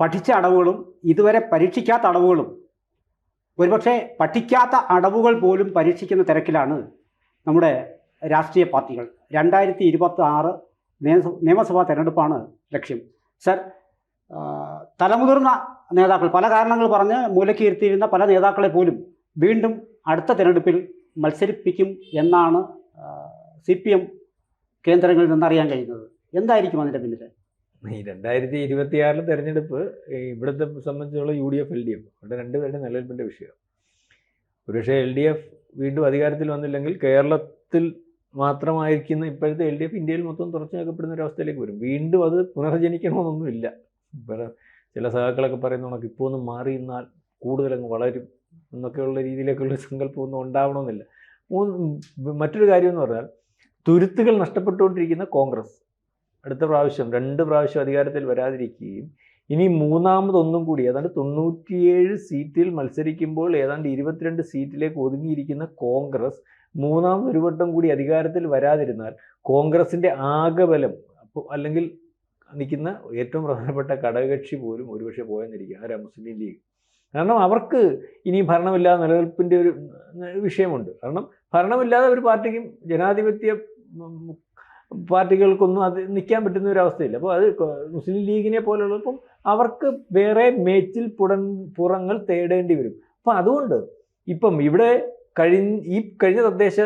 പഠിച്ച അടവുകളും ഇതുവരെ പരീക്ഷിക്കാത്ത അടവുകളും, ഒരുപക്ഷെ പഠിക്കാത്ത അടവുകൾ പോലും പരീക്ഷിക്കുന്ന തിരക്കിലാണ് നമ്മുടെ രാഷ്ട്രീയ പാർട്ടികൾ. 2026 നിയമസഭാ തെരഞ്ഞെടുപ്പാണ് ലക്ഷ്യം. സർ, തലമുതിർന്ന നേതാക്കൾ പല കാരണങ്ങൾ പറഞ്ഞ് മൂലയ്ക്ക് ഇരുത്തിയിരുന്ന പല നേതാക്കളെ പോലും വീണ്ടും അടുത്ത തെരഞ്ഞെടുപ്പിൽ മത്സരിപ്പിക്കും എന്നാണ് CPM കേന്ദ്രങ്ങളിൽ നിന്നറിയാൻ കഴിയുന്നത്. എന്തായിരിക്കും അതിൻ്റെ പിന്നിൽ? ഈ 2026 തെരഞ്ഞെടുപ്പ് ഇവിടുത്തെ സംബന്ധിച്ചുള്ള UDF LDF അവിടെ രണ്ടുപേരുടെ നിലനിൽപ്പിൻ്റെ വിഷയം. ഒരുപക്ഷെ LDF വീണ്ടും അധികാരത്തിൽ വന്നില്ലെങ്കിൽ കേരളത്തിൽ മാത്രമായിരിക്കുന്ന ഇപ്പോഴത്തെ LDF ഇന്ത്യയിൽ മൊത്തം തുറച്ചു വെക്കപ്പെടുന്ന ഒരു അവസ്ഥയിലേക്ക് വരും. വീണ്ടും അത് പുനർജനിക്കണമെന്നൊന്നുമില്ല. ചില സഹാക്കളൊക്കെ പറയുന്ന കണക്ക് ഇപ്പോൾ ഒന്ന് മാറി നിന്നാൽ കൂടുതലങ്ങ് വളരും എന്നൊക്കെയുള്ള രീതിയിലേക്കുള്ള സങ്കല്പമൊന്നും ഉണ്ടാവണമെന്നില്ല. മറ്റൊരു കാര്യം എന്ന് പറഞ്ഞാൽ, തുരുത്തുകൾ നഷ്ടപ്പെട്ടുകൊണ്ടിരിക്കുന്ന കോൺഗ്രസ് അടുത്ത പ്രാവശ്യം 2 പ്രാവശ്യം അധികാരത്തിൽ വരാതിരിക്കുകയും ഇനി മൂന്നാമതൊന്നും കൂടി ഏതാണ്ട് 97 സീറ്റിൽ മത്സരിക്കുമ്പോൾ ഏതാണ്ട് 22 സീറ്റിലേക്ക് ഒതുങ്ങിയിരിക്കുന്ന കോൺഗ്രസ് മൂന്നാമതൊരു വട്ടം കൂടി അധികാരത്തിൽ വരാതിരുന്നാൽ കോൺഗ്രസിൻ്റെ ആകെ ബലം അല്ലെങ്കിൽ നിൽക്കുന്ന ഏറ്റവും പ്രധാനപ്പെട്ട ഘടകകക്ഷി പോലും ഒരുപക്ഷെ പോയെന്നിരിക്കുക, ആരാ? മുസ്ലിം ലീഗ്. കാരണം അവർക്ക് ഇനി ഭരണമില്ലാതെ നിലനിൽപ്പിൻ്റെ ഒരു വിഷയമുണ്ട്. കാരണം ഭരണമില്ലാതെ ഒരു പാർട്ടിക്കും ജനാധിപത്യ പാർട്ടികൾക്കൊന്നും അത് നിൽക്കാൻ പറ്റുന്ന ഒരു അവസ്ഥയില്ല. അപ്പോൾ അത് മുസ്ലിം ലീഗിനെ പോലുള്ളപ്പം അവർക്ക് വേറെ മേച്ചിൽ പുറങ്ങൾ തേടേണ്ടി വരും. അപ്പം അതുകൊണ്ട് ഇപ്പം ഇവിടെ കഴിഞ്ഞ തദ്ദേശ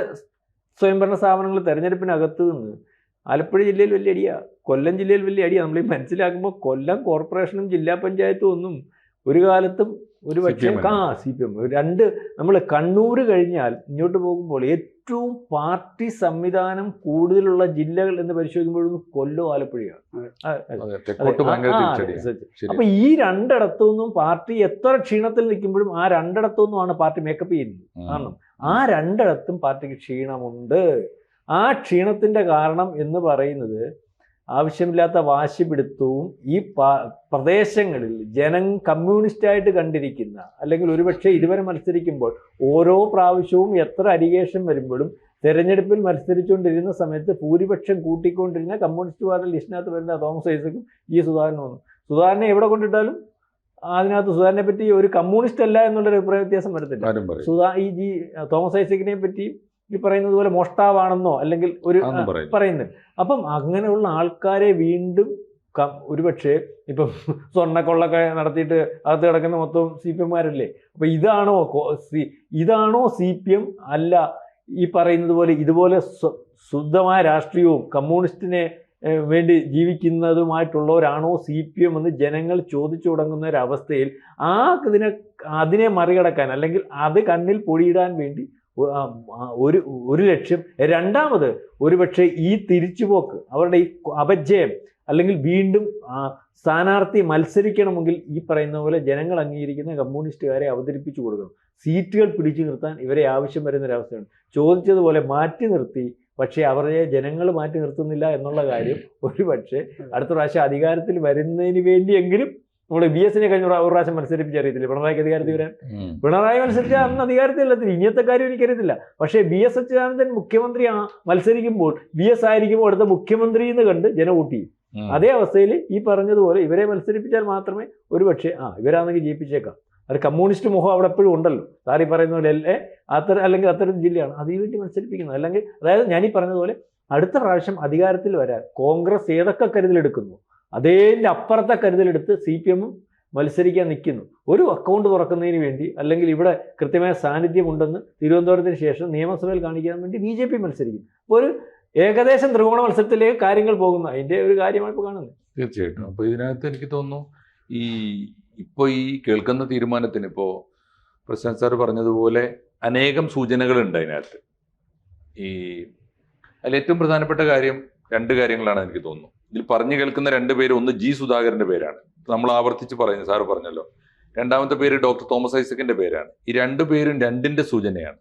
സ്വയംഭരണ സ്ഥാപനങ്ങൾ തെരഞ്ഞെടുപ്പിനകത്ത് നിന്ന് ആലപ്പുഴ ജില്ലയിൽ വലിയ അടിയാണ്, കൊല്ലം ജില്ലയിൽ വലിയ അടിയാണ്. നമ്മൾ ഈ മനസ്സിലാക്കുമ്പോൾ കൊല്ലം കോർപ്പറേഷനും ജില്ലാ പഞ്ചായത്തും ഒന്നും ഒരു കാലത്തും ഒരു പക്ഷേ CPM നമ്മൾ കണ്ണൂർ കഴിഞ്ഞാൽ ഇങ്ങോട്ട് പോകുമ്പോൾ ഏറ്റവും പാർട്ടി സംവിധാനം കൂടുതലുള്ള ജില്ലകൾ എന്ന് പരിശോധിക്കുമ്പോഴൊന്നും കൊല്ലം ആലപ്പുഴയാണ്. അപ്പൊ ഈ രണ്ടിടത്തുനിന്നും പാർട്ടി എത്ര ക്ഷീണത്തിൽ നിൽക്കുമ്പോഴും ആ രണ്ടിടത്തുനിന്നുമാണ് പാർട്ടി മേക്കപ്പ് ചെയ്യുന്നത്. കാരണം ആ രണ്ടിടത്തും പാർട്ടിക്ക് ക്ഷീണമുണ്ട്. ആ ക്ഷീണത്തിന്റെ കാരണം എന്ന് പറയുന്നത് ആവശ്യമില്ലാത്ത വാശിപിടുത്തവും ഈ പ്രദേശങ്ങളിൽ കമ്മ്യൂണിസ്റ്റായിട്ട് കണ്ടിരിക്കുന്ന, അല്ലെങ്കിൽ ഒരുപക്ഷെ ഇതുവരെ മത്സരിക്കുമ്പോൾ ഓരോ പ്രാവശ്യവും എത്ര അലിഗേഷൻ വരുമ്പോഴും തെരഞ്ഞെടുപ്പിൽ മത്സരിച്ചുകൊണ്ടിരുന്ന സമയത്ത് ഭൂരിപക്ഷം കൂട്ടിക്കൊണ്ടിരുന്ന കമ്മ്യൂണിസ്റ്റ് പാർട്ടി ലിസ്റ്റിനകത്ത് വരുന്ന തോമസ് ഐസക്കും സുധാകരനും വന്നു. സുധാകരനെ എവിടെ കൊണ്ടിട്ടാലും അതിനകത്ത് സുധാകരനെ പറ്റി ഒരു കമ്മ്യൂണിസ്റ്റ് അല്ല എന്നുള്ളൊരു അഭിപ്രായ വ്യത്യാസം വരത്തില്ല. ഈ തോമസ് ഐസക്കിനെ പറ്റി ഈ പറയുന്നത് പോലെ മോഷ്ടാവാണെന്നോ അല്ലെങ്കിൽ ഒരു പറയുന്നത്. അപ്പം അങ്ങനെയുള്ള ആൾക്കാരെ വീണ്ടും ഒരുപക്ഷെ ഇപ്പം സ്വർണ്ണക്കൊള്ളൊക്കെ നടത്തിയിട്ട് അകത്ത് കിടക്കുന്ന മൊത്തം CPM-മാരല്ലേ. അപ്പം ഇതാണോ CPM? അല്ല, ഈ പറയുന്നത് പോലെ ഇതുപോലെ ശുദ്ധമായ രാഷ്ട്രീയവും കമ്മ്യൂണിസ്റ്റിനെ വേണ്ടി ജീവിക്കുന്നതുമായിട്ടുള്ളവരാണോ CPM എന്ന് ജനങ്ങൾ ചോദിച്ചു തുടങ്ങുന്ന ഒരവസ്ഥയിൽ അതിനെ മറികടക്കാൻ അല്ലെങ്കിൽ അത് കണ്ണിൽ പൊടിയിടാൻ വേണ്ടി ഒരു ലക്ഷ്യം. രണ്ടാമത് ഒരുപക്ഷെ ഈ തിരിച്ചുപോക്ക്, അവരുടെ ഈ അപജയം, അല്ലെങ്കിൽ വീണ്ടും സ്ഥാനാർത്ഥി മത്സരിക്കണമെങ്കിൽ ഈ പറയുന്ന പോലെ ജനങ്ങൾ അംഗീകരിക്കുന്ന കമ്മ്യൂണിസ്റ്റുകാരെ അവതരിപ്പിച്ചു കൊടുക്കണം. സീറ്റുകൾ പിടിച്ചു നിർത്താൻ ഇവരെ ആവശ്യം വരുന്നൊരവസ്ഥയാണ്. ചോദിച്ചതുപോലെ മാറ്റി നിർത്തി, പക്ഷേ അവരെ ജനങ്ങൾ മാറ്റി നിർത്തുന്നില്ല എന്നുള്ള കാര്യം ഒരുപക്ഷെ അടുത്ത പ്രാവശ്യം അധികാരത്തിൽ വരുന്നതിന് വേണ്ടിയെങ്കിലും നമ്മൾ VS-നെ കഴിഞ്ഞ ഒരു പ്രാവശ്യം മത്സരിപ്പിച്ചറിയത്തില്ല പിണറായിക്ക് അധികാരത്തിൽ വരാൻ. പിണറായി മത്സരിച്ചാൽ അന്ന് അധികാരത്തിലെത്തില്ല. ഇങ്ങനത്തെ കാര്യം എനിക്കറിയത്തില്ല. പക്ഷേ VS അച്യുതാനന്ദൻ മുഖ്യമന്ത്രി മത്സരിക്കുമ്പോൾ VS ആയിരിക്കുമ്പോൾ അടുത്ത മുഖ്യമന്ത്രി എന്ന് കണ്ട് ജനം വോട്ട് ചെയ്യും. അതേ അവസ്ഥയിൽ ഈ പറഞ്ഞതുപോലെ ഇവരെ മത്സരിപ്പിച്ചാൽ മാത്രമേ ഒരുപക്ഷെ ഇവരാണെങ്കിൽ ജയിപ്പിച്ചേക്കാം. അത് കമ്മ്യൂണിസ്റ്റ് മുഖം അവിടെ എപ്പോഴും ഉണ്ടല്ലോ. സാറി പറയുന്ന പോലെ അല്ലെങ്കിൽ അത്തരം ജില്ലയാണ് അതിനു വേണ്ടി മത്സരിപ്പിക്കുന്നത്. അല്ലെങ്കിൽ അതായത് ഞാനീ പറഞ്ഞതുപോലെ അടുത്ത പ്രാവശ്യം അധികാരത്തിൽ വരാൻ കോൺഗ്രസ് ഏതൊക്കെ കരുതലെടുക്കുന്നു അതേൻ്റെ അപ്പുറത്തെ കരുതലെടുത്ത് CPM മത്സരിക്കാൻ നിൽക്കുന്നു. ഒരു അക്കൗണ്ട് തുറക്കുന്നതിന് വേണ്ടി, അല്ലെങ്കിൽ ഇവിടെ കൃത്യമായ സാന്നിധ്യമുണ്ടെന്ന് തിരുവനന്തപുരത്തിന് ശേഷം നിയമസഭയിൽ കാണിക്കാൻ വേണ്ടി BJP മത്സരിക്കും. അപ്പോൾ ഒരു ഏകദേശം ത്രികോണ മത്സരത്തിലേക്ക് കാര്യങ്ങൾ പോകുന്നു. അതിൻ്റെ ഒരു കാര്യമാണ് ഇപ്പോൾ കാണുന്നത്. തീർച്ചയായിട്ടും. അപ്പോൾ ഇതിനകത്ത് എനിക്ക് തോന്നുന്നു ഇപ്പോൾ ഈ കേൾക്കുന്ന തീരുമാനത്തിന് ഇപ്പോൾ പ്രശാന്ത് സാർ പറഞ്ഞതുപോലെ അനേകം സൂചനകളുണ്ട് അതിനകത്ത്. അതിൽ ഏറ്റവും പ്രധാനപ്പെട്ട കാര്യം 2 കാര്യങ്ങളാണ് എനിക്ക് തോന്നുന്നു. ഇതിൽ പറഞ്ഞു കേൾക്കുന്ന 2 പേര്, ഒന്ന് G. സുധാകരന്റെ പേരാണ്, നമ്മൾ ആവർത്തിച്ച് പറയുന്നത്, സാറ് പറഞ്ഞല്ലോ. രണ്ടാമത്തെ പേര് ഡോക്ടർ തോമസ് ഐസക്കിന്റെ പേരാണ്. ഈ 2 പേരും 2ന്റെ സൂചനയാണ്.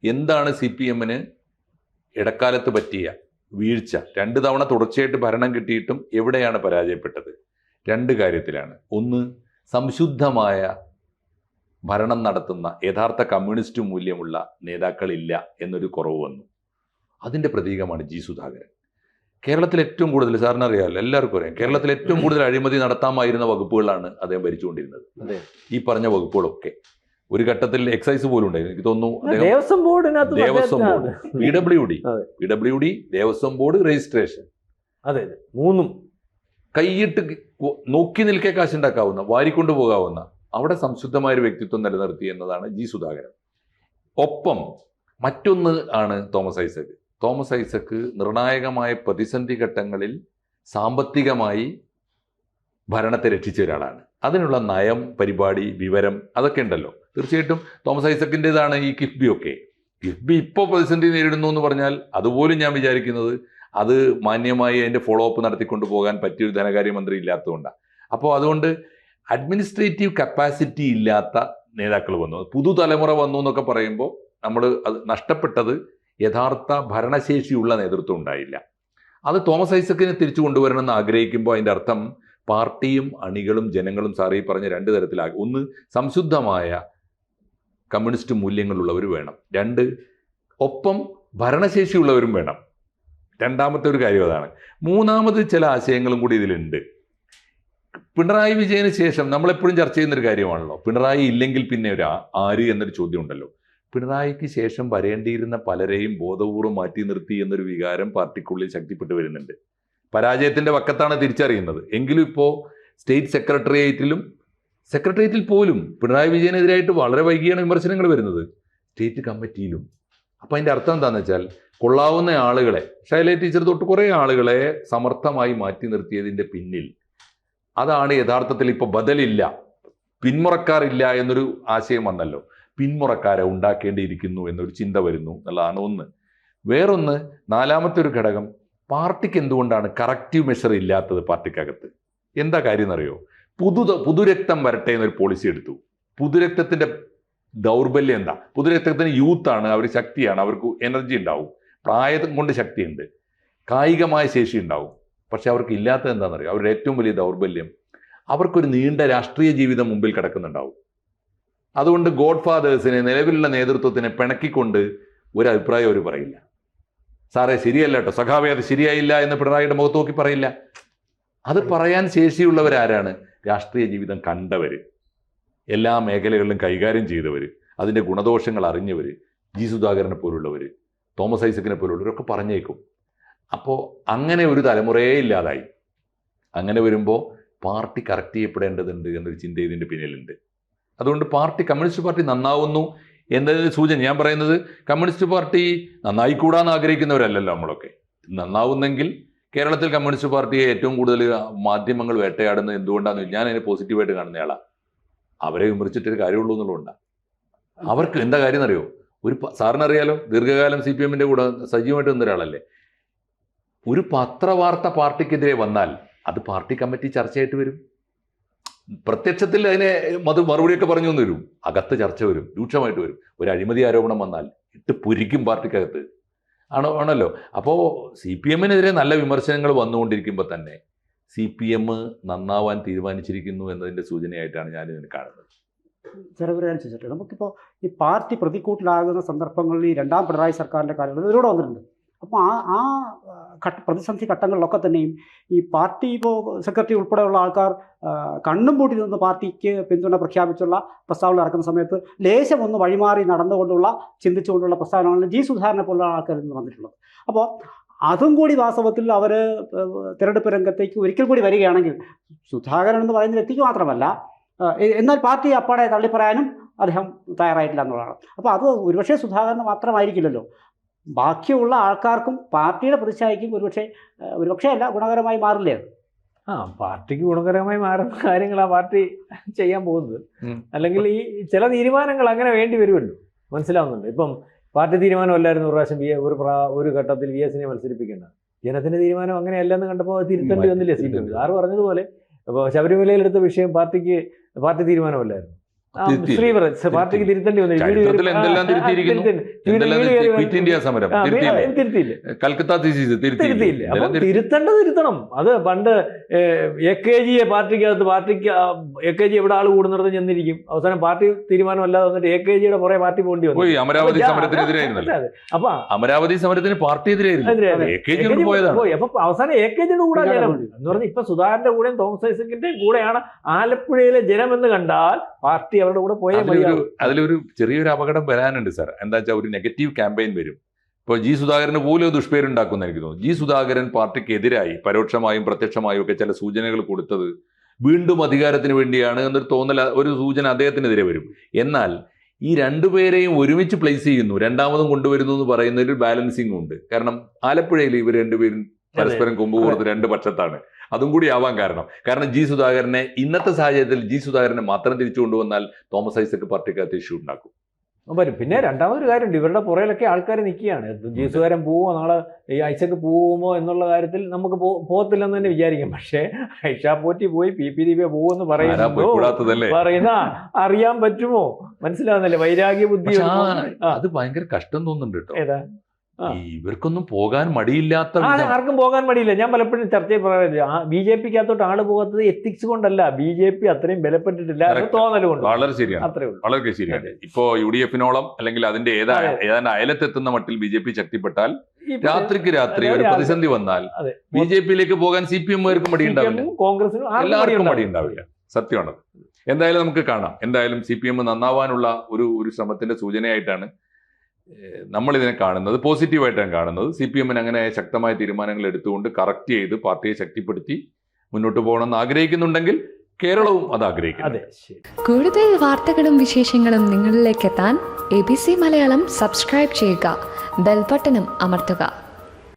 എന്താണ് CPM-ന് ഇടക്കാലത്ത് പറ്റിയ വീഴ്ച? 2 തവണ തുടർച്ചയായിട്ട് ഭരണം കിട്ടിയിട്ടും എവിടെയാണ് പരാജയപ്പെട്ടത്? 2 കാര്യത്തിലാണ്. ഒന്ന്, സംശുദ്ധമായ ഭരണം നടത്തുന്ന യഥാർത്ഥ കമ്മ്യൂണിസ്റ്റ് മൂല്യമുള്ള നേതാക്കളില്ല എന്നൊരു കുറവ് വന്നു. അതിൻ്റെ പ്രതീകമാണ് G. സുധാകരൻ. കേരളത്തിൽ ഏറ്റവും കൂടുതൽ, സാറിന് അറിയാമല്ലോ, എല്ലാവർക്കും അറിയാം, കേരളത്തിൽ ഏറ്റവും കൂടുതൽ അഴിമതി നടത്താമായിരുന്ന വകുപ്പുകളാണ് അദ്ദേഹം ഭരിച്ചുകൊണ്ടിരുന്നത്. അതെ. ഈ പറഞ്ഞ വകുപ്പുകളൊക്കെ ഒരു ഘട്ടത്തിൽ എക്സൈസ് പോലും ഉണ്ടായിരുന്നു. എനിക്ക് തോന്നുന്നു ദേവസ്വം ബോർഡിനകത്ത് ദേവസ്വം ബോർഡ്, അതെ. PWD, ദേവസ്വം ബോർഡ്, രജിസ്ട്രേഷൻ, അതെ മൂന്നും കൈയിട്ട് നോക്കി നിൽക്കെ കാശുണ്ടാക്കാവുന്ന, വാരിക്കൊണ്ടു പോകാവുന്ന, അവിടെ സംശുദ്ധമായ ഒരു വ്യക്തിത്വം നിലനിർത്തി എന്നതാണ് ജി സുധാകരൻ. ഒപ്പം മറ്റൊന്ന് ആണ് തോമസ് ഐസക്. തോമസ് ഐസക് നിർണായകമായ പ്രതിസന്ധി ഘട്ടങ്ങളിൽ സാമ്പത്തികമായി ഭരണത്തെ രക്ഷിച്ച ഒരാളാണ്. അതിനുള്ള നയം, പരിപാടി, വിവരം അതൊക്കെ ഉണ്ടല്ലോ. തീർച്ചയായിട്ടും തോമസ് ഐസക്കിൻ്റെതാണ് ഈ കിഫ്ബി ഒക്കെ. കിഫ്ബി ഇപ്പോൾ പ്രതിസന്ധി നേരിടുന്നു എന്ന് പറഞ്ഞാൽ അതുപോലും ഞാൻ വിചാരിക്കുന്നത് അത് മാന്യമായി അതിൻ്റെ ഫോളോ അപ്പ് നടത്തിക്കൊണ്ട് പോകാൻ പറ്റിയൊരു ധനകാര്യമന്ത്രി ഇല്ലാത്തതുകൊണ്ടാണ്. അപ്പോൾ അതുകൊണ്ട് അഡ്മിനിസ്ട്രേറ്റീവ് കപ്പാസിറ്റി ഇല്ലാത്ത നേതാക്കൾ വന്നു, പുതുതലമുറ വന്നു എന്നൊക്കെ പറയുമ്പോൾ നമ്മൾ അത് നഷ്ടപ്പെട്ടത് യഥാർത്ഥ ഭരണശേഷിയുള്ള നേതൃത്വം ഉണ്ടായില്ല. അത് തോമസ് ഐസക്കിനെ തിരിച്ചു കൊണ്ടുവരണമെന്ന് ആഗ്രഹിക്കുമ്പോൾ അതിൻ്റെ അർത്ഥം പാർട്ടിയും അണികളും ജനങ്ങളും സാറി പറഞ്ഞ രണ്ട് തരത്തിലാകും. ഒന്ന്, സംശുദ്ധമായ കമ്മ്യൂണിസ്റ്റ് മൂല്യങ്ങളുള്ളവർ വേണം. രണ്ട്, ഒപ്പം ഭരണശേഷിയുള്ളവരും വേണം. രണ്ടാമത്തെ ഒരു കാര്യം അതാണ്. മൂന്നാമത് ചില ആശയങ്ങളും കൂടി ഇതിലുണ്ട്. പിണറായി വിജയന് ശേഷം നമ്മളെപ്പോഴും ചർച്ച ചെയ്യുന്നൊരു കാര്യമാണല്ലോ, പിണറായി ഇല്ലെങ്കിൽ പിന്നെ ഒരു ആര് എന്നൊരു ചോദ്യം ഉണ്ടല്ലോ. പിണറായിക്ക് ശേഷം വരേണ്ടിയിരുന്ന പലരെയും ബോധപൂർവ്വം മാറ്റി നിർത്തി എന്നൊരു വികാരം പാർട്ടിക്കുള്ളിൽ ശക്തിപ്പെട്ടു വരുന്നുണ്ട്. പരാജയത്തിൻ്റെ വക്കത്താണ് തിരിച്ചറിയുന്നത്. എങ്കിലും ഇപ്പോൾ സ്റ്റേറ്റ് സെക്രട്ടേറിയറ്റിൽ പോലും പിണറായി വിജയനെതിരായിട്ട് വളരെ വൈകിയാണ് വിമർശനങ്ങൾ വരുന്നത്, സ്റ്റേറ്റ് കമ്മിറ്റിയിലും. അപ്പം അതിൻ്റെ അർത്ഥം എന്താണെന്ന് വെച്ചാൽ കൊള്ളാവുന്ന ആളുകളെ, ശൈലജ ടീച്ചർ തൊട്ട് കുറേ ആളുകളെ സമർത്ഥമായി മാറ്റി നിർത്തിയതിൻ്റെ പിന്നിൽ അതാണ് യഥാർത്ഥത്തിൽ ഇപ്പോൾ ബദലില്ല, പിന്മുറക്കാറില്ല എന്നൊരു ആശയം വന്നല്ലോ. പിന്മുറക്കാരെ ഉണ്ടാക്കേണ്ടിയിരിക്കുന്നു എന്നൊരു ചിന്ത വരുന്നു എന്നുള്ളതാണ് ഒന്ന്. വേറൊന്ന്, നാലാമത്തെ ഒരു ഘടകം, പാർട്ടിക്ക് എന്തുകൊണ്ടാണ് കറക്റ്റീവ് മെഷർ ഇല്ലാത്തത് പാർട്ടിക്കകത്ത്? എന്താ കാര്യം എന്നറിയോ? പുതുരക്തം വരട്ടെ എന്നൊരു പോളിസി എടുത്തു. പുതുരക്തത്തിൻ്റെ ദൗർബല്യം എന്താ? പുതുരക്തത്തിന് യൂത്താണ്, അവർ ശക്തിയാണ്, അവർക്ക് എനർജി ഉണ്ടാവും, പ്രായം കൊണ്ട് ശക്തിയുണ്ട്, കായികമായ ശേഷി ഉണ്ടാവും. പക്ഷെ അവർക്ക് ഇല്ലാത്തത് എന്താണെന്നറിയോ? അവരുടെ ഏറ്റവും വലിയ ദൗർബല്യം, അവർക്കൊരു നീണ്ട രാഷ്ട്രീയ ജീവിതം മുമ്പിൽ കിടക്കുന്നുണ്ടാവും. അതുകൊണ്ട് ഗോഡ് ഫാദേഴ്സിനെ, നിലവിലുള്ള നേതൃത്വത്തിനെ പിണക്കിക്കൊണ്ട് ഒരു അഭിപ്രായം അവർ പറയില്ല. സാറേ ശരിയല്ല കേട്ടോ, സഖാവേ അത് ശരിയായില്ല എന്ന് പിണറായിയുടെ മുഖത്ത് നോക്കി പറയില്ല. അത് പറയാൻ ശേഷിയുള്ളവരാരാണ്? രാഷ്ട്രീയ ജീവിതം കണ്ടവർ, എല്ലാ മേഖലകളിലും കൈകാര്യം ചെയ്തവർ, അതിൻ്റെ ഗുണദോഷങ്ങൾ അറിഞ്ഞവർ, ജി സുധാകരനെ പോലുള്ളവർ, തോമസ് ഐസക്കിനെ പോലുള്ളവരൊക്കെ പറഞ്ഞേക്കും. അപ്പോൾ അങ്ങനെ ഒരു തലമുറയേ ഇല്ലാതായി. അങ്ങനെ വരുമ്പോൾ പാർട്ടി കറക്റ്റ് ചെയ്യപ്പെടേണ്ടതുണ്ട് എന്നൊരു ചിന്ത ഇതിൻ്റെ പിന്നിലുണ്ട്. അതുകൊണ്ട് കമ്മ്യൂണിസ്റ്റ് പാർട്ടി നന്നാവുന്നു എന്നതിന് സൂചന ഞാൻ പറയുന്നത്, കമ്മ്യൂണിസ്റ്റ് പാർട്ടി നന്നായിക്കൂടാന്ന് ആഗ്രഹിക്കുന്നവരല്ലല്ലോ നമ്മളൊക്കെ. നന്നാവുന്നെങ്കിൽ കേരളത്തിൽ കമ്മ്യൂണിസ്റ്റ് പാർട്ടിയെ ഏറ്റവും കൂടുതൽ മാധ്യമങ്ങൾ വേട്ടയാടുന്നത് എന്തുകൊണ്ടാണെന്ന് ഞാൻ അതിനെ പോസിറ്റീവായിട്ട് കാണുന്നയാളാണ്. അവരെ വിമർശിച്ചിട്ടൊരു കാര്യമുള്ളൂ എന്നുള്ളതുകൊണ്ടാണ്. അവർക്ക് എന്താ കാര്യം എന്നറിയോ? സാറിനറിയാലോ, ദീർഘകാലം CPM-ൻ്റെ കൂടെ സജീവമായിട്ട് നിന്ന ഒരാളല്ലേ. ഒരു പത്രവാർത്ത പാർട്ടിക്കെതിരെ വന്നാൽ അത് പാർട്ടി കമ്മിറ്റി ചർച്ചയായിട്ട് വരും. പ്രത്യക്ഷത്തിൽ അതിനെ മറുപടിയൊക്കെ പറഞ്ഞു എന്ന് വരും, അകത്ത് ചർച്ച വരും, രൂക്ഷമായിട്ട് വരും. ഒരു അഴിമതി ആരോപണം വന്നാൽ ഇട്ട് പൊരിക്കും പാർട്ടിക്കകത്ത് ആണല്ലോ. അപ്പോൾ CPM-നെതിരെ നല്ല വിമർശനങ്ങൾ വന്നുകൊണ്ടിരിക്കുമ്പോൾ തന്നെ CPM നന്നാവാൻ തീരുമാനിച്ചിരിക്കുന്നു എന്നതിൻ്റെ സൂചനയായിട്ടാണ് ഞാനിതിനെ കാണുന്നത്. ചെറുപുരാൻ ചോദിച്ചിട്ട് നമുക്കിപ്പോൾ ഈ പാർട്ടി പ്രതിക്കൂട്ടിലാകുന്ന സന്ദർഭങ്ങളിൽ ഈ രണ്ടാം പിണറായി സർക്കാരിൻ്റെ കാലങ്ങളിൽ ഇതിലൂടെ വന്നിട്ടുണ്ട്. അപ്പോൾ ആ പ്രതിസന്ധി ഘട്ടങ്ങളിലൊക്കെ തന്നെയും ഈ പാർട്ടി ഇപ്പോൾ സെക്രട്ടറി ഉൾപ്പെടെയുള്ള ആൾക്കാർ കണ്ണും പൂട്ടി നിന്ന് പാർട്ടിക്ക് പിന്തുണ പ്രഖ്യാപിച്ചുള്ള പ്രസ്താവന ഇറക്കുന്ന സമയത്ത് ലേശം ഒന്ന് വഴിമാറി നടന്നുകൊണ്ടുള്ള ചിന്തിച്ചുകൊണ്ടുള്ള പ്രസ്താവനകളിൽ ജി സുധാകരനെ പോലുള്ള ആൾക്കാരിൽ നിന്ന് വന്നിട്ടുള്ളത്. അപ്പോൾ അതും കൂടി വാസ്തവത്തിൽ അവർ തിരഞ്ഞെടുപ്പ് രംഗത്തേക്ക് ഒരിക്കൽ കൂടി വരികയാണെങ്കിൽ, സുധാകരൻ എന്ന് പറയുന്ന വ്യക്തിക്ക് മാത്രമല്ല, എന്നാൽ പാർട്ടി അപ്പാടെ തള്ളിപ്പറയാനും അദ്ദേഹം തയ്യാറായിട്ടില്ല എന്നുള്ളതാണ്. അപ്പോൾ അത് ഒരുപക്ഷെ സുധാകരന് മാത്രമായിരിക്കില്ലല്ലോ, ബാക്കിയുള്ള ആൾക്കാർക്കും പാർട്ടിയുടെ പ്രതിച്ഛായയ്ക്കും ഒരുപക്ഷെ അല്ല ഗുണകരമായി മാറില്ലേ അത്? പാർട്ടിക്ക് ഗുണകരമായി മാറുന്ന കാര്യങ്ങളാണ് പാർട്ടി ചെയ്യാൻ പോകുന്നത്. അല്ലെങ്കിൽ ഈ ചില തീരുമാനങ്ങൾ അങ്ങനെ വേണ്ടി വരുമല്ലോ, മനസ്സിലാവുന്നുണ്ട്. ഇപ്പം പാർട്ടി തീരുമാനമല്ലായിരുന്നു ഒരു പ്രാവശ്യം ഒരു ഘട്ടത്തിൽ VS-നെ മത്സരിപ്പിക്കേണ്ട. ജനത്തിന്റെ തീരുമാനം അങ്ങനെയല്ലെന്ന് കണ്ടപ്പോൾ തിരുത്തേണ്ടി വന്നില്ലേ CPM? സാറ് പറഞ്ഞതുപോലെ ഇപ്പോൾ ശബരിമലയിലെടുത്ത വിഷയം പാർട്ടി തീരുമാനമല്ലായിരുന്നു. തിരുത്തിയില്ല. ശ്രീവർ പാർട്ടിക്ക് തിരുത്തേണ്ടി വന്നു. ചരിത്രത്തിൽ എന്തെല്ലാം തിരുത്തിയിരിക്കുന്നു, എന്തെല്ലാം ക്വിറ്റ് ഇന്ത്യ സമരം തിരുത്തിയില്ലേ, തിരുത്തിയില്ല, കൽക്കത്ത തീസിസ് തിരുത്തിയില്ല. അപ്പൊ തിരുത്തേണ്ടത് തിരുത്തണം. അത് പണ്ട് AKG പാർട്ടിക്ക് AKG എവിടെ ആൾ കൂടുന്നിടത്ത് ചെന്നിരിക്കും. അവസാനം പാർട്ടി തീരുമാനമല്ലാതെ വന്നിട്ട് AKGയുടെ പുറകെ പാർട്ടി പോണ്ടി വന്നു. അമരാവതി സമരത്തിനെതിരായിരുന്നല്ലോ. അപ്പൊ അമരാവതി സമരത്തിന് പാർട്ടി എതിരായിരുന്നു, പോയതാണ്. പോയി. അപ്പൊ അവസാനം AKGയുടെ കൂടെ എന്ന് പറഞ്ഞാൽ ഇപ്പൊ സുധാകരന്റെ കൂടെയും തോമസ് ഐസക്കിന്റെയും കൂടെയാണ് ആലപ്പുഴയിലെ ജനമെന്ന് കണ്ടാൽ പാർട്ടി അവരുടെ കൂടെ പോയേ മതിയാവും. അതിലൊരു ചെറിയൊരു അപകടം വരാനുണ്ട് സാർ. എന്താ വെച്ചാൽ ഒരു നെഗറ്റീവ് ക്യാമ്പയിൻ വരും. ഇപ്പോൾ G. സുധാകരന് പോലും ദുഷ്പേരുണ്ടാക്കുന്ന എനിക്ക് തോന്നുന്നു. G. സുധാകരൻ പാർട്ടിക്കെതിരായി പരോക്ഷമായും പ്രത്യക്ഷമായും ഒക്കെ ചില സൂചനകൾ കൊടുത്തത് വീണ്ടും അധികാരത്തിന് വേണ്ടിയാണ് എന്നൊരു തോന്നൽ, ഒരു സൂചന അദ്ദേഹത്തിനെതിരെ വരും. എന്നാൽ ഈ രണ്ടുപേരെയും ഒരുമിച്ച് പ്ലേസ് ചെയ്യുന്നു, രണ്ടാമതും കൊണ്ടുവരുന്നു എന്ന് പറയുന്നതിൽ ഒരു ബാലൻസിങ് ഉണ്ട്. കാരണം ആലപ്പുഴയിൽ ഇവർ രണ്ടുപേരും പരസ്പരം കൊമ്പ് കോർത്ത് രണ്ട് പക്ഷത്താണ്. അതും കൂടി ആവാൻ കാരണം G. സുധാകരനെ ഇന്നത്തെ സാഹചര്യത്തിൽ G. സുധാകരനെ മാത്രം തിരിച്ചു കൊണ്ടുവന്നാൽ തോമസ് ഐസക് പാർട്ടിക്കകത്ത് ഇഷ്യൂ ഉണ്ടാക്കും. വരും. പിന്നെ രണ്ടാമതൊരു കാര്യമുണ്ട്, ഇവരുടെ പുറയിലൊക്കെ ആൾക്കാർ നിൽക്കുകയാണ്. G. സുധാകരൻ പോവോ, നാളെ ഈ ഐസക് പോവുമോ എന്നുള്ള കാര്യത്തിൽ നമുക്ക് പോകത്തില്ലെന്ന് തന്നെ വിചാരിക്കാം. പക്ഷേ ഐഷ പോറ്റി പോയി PP ദീപ പോവെന്ന് പറയുന്ന അറിയാൻ പറ്റുമോ? മനസ്സിലാവുന്നില്ല, വൈരാഗ്യ ബുദ്ധി. അത് ഭയങ്കര കഷ്ടം തോന്നുന്നുണ്ട് കേട്ടോ. ഏതാ ഇവർക്കൊന്നും പോകാൻ മടിയില്ലാത്ത, ആർക്കും പോകാൻ മടിയില്ല. ഞാൻ പലപ്പോഴും ചർച്ചയിൽ പറയാറില്ല, BJPക്കകത്തോട്ട് ആള് പോകാത്തത് എത്തിക്സ് കൊണ്ടല്ല, BJP അത്രയും ബലപ്പെട്ടിട്ടില്ല, തോന്നൽ കൊണ്ട്. വളരെ ശരിയാണ്, അത്രേ ഉള്ളൂ, വളരെ ശരിയാണ്. ഇപ്പോ UDF-നോളം അല്ലെങ്കിൽ അതിന്റെ ഏതാണ്ട് അയലത്തെത്തുന്ന മട്ടിൽ BJP ശക്തിപ്പെട്ടാൽ രാത്രിക്ക് രാത്രി ഒരു പ്രതിസന്ധി വന്നാൽ BJP-യിലേക്ക് പോകാൻ CPM-കാർക്കും മടിയുണ്ടാവില്ല, കോൺഗ്രസിനും എല്ലാവർക്കും മടിയുണ്ടാവില്ല. സത്യമാണത്. എന്തായാലും നമുക്ക് കാണാം. എന്തായാലും CPM നന്നാവാനുള്ള ഒരു ശ്രമത്തിന്റെ സൂചനയായിട്ടാണ് നമ്മളിതിനെ കാണുന്നത്, പോസിറ്റീവായിട്ടാണ് കാണുന്നത്. CPM-ന് അങ്ങനെ ശക്തമായ തീരുമാനങ്ങൾ എടുത്തുകൊണ്ട് കറക്റ്റ് ചെയ്ത് പാർട്ടിയെ ശക്തിപ്പെടുത്തി മുന്നോട്ട് പോകണമെന്ന് ആഗ്രഹിക്കുന്നുണ്ടെങ്കിൽ കേരളവും അത് ആഗ്രഹിക്കുന്നു. കൂടുതൽ വാർത്തകളും വിശേഷങ്ങളും നിങ്ങളിലേക്ക് എത്താൻ ABC മലയാളം സബ്സ്ക്രൈബ് ചെയ്യുക, ബെൽബട്ടനും അമർത്തുക.